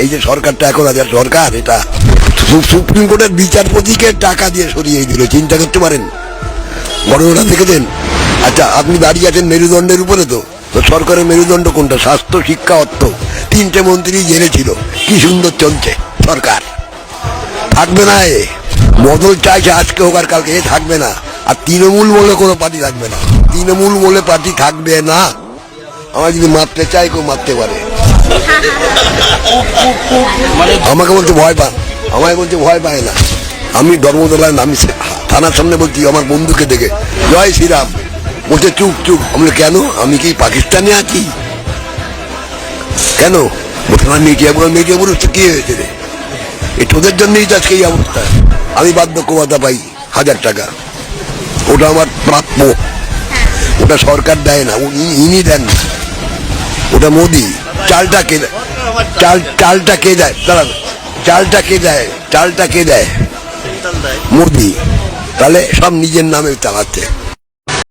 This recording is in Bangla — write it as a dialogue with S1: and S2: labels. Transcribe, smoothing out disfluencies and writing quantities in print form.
S1: এই যে সরকারটা এখন আছে সরকার, এটা সুপ্রিম কোর্টের বিচারপতিকে টাকা দিয়ে সরিয়ে দিল, চিন্তা করতে পারেন ঘটনাটা দেখেছেন? আচ্ছা, আপনি দাঁড়িয়ে আছেন মেরুদণ্ডের উপরে, তো সরকারের মেরুদণ্ড কোনটা? স্বাস্থ্য, শিক্ষা, অর্থ, তিনটে মন্ত্রী জেলে ছিল। কি সুন্দর চলছে সরকার। থাকবে না এ, বদল চাইছে আজকে হোক আর কালকে, এ থাকবে না। আর তৃণমূল বলে কোনো পার্টি থাকবে না, তৃণমূল বলে পার্টি থাকবে না। আমার যদি মারতে চাই কেউ মারতে পারে। আমাকে বলতে ভয় পান, আমায় বলছে ভয় পায় না। আমি ধর্মতলায় নামি থানার সামনে বলছি আমার বন্ধুকে দেখে, জয় শ্রীরাম। বলছে চুপ চুপ। আমি কেন, আমি কি পাকিস্তানে আছি? কেন? বলছে না, মিডিয়া পুরুষ কি হয়েছে রে? এই তোদের জন্যই তো আজকে এই অবস্থা। আমি বার্ধক্য ভাতা পাই 1000 টাকা, ওটা আমার প্রাপ্য, ওটা সরকার দেয় না, ইনি দেন না, ওটা মোদি। চালটা কে দেয়? চালটা কে দেয়? দাঁড়ান, চালটা কে দেয়? চালটা কে দেয়? মোদি। তাহলে সব নিজের নামে চালাচ্ছে।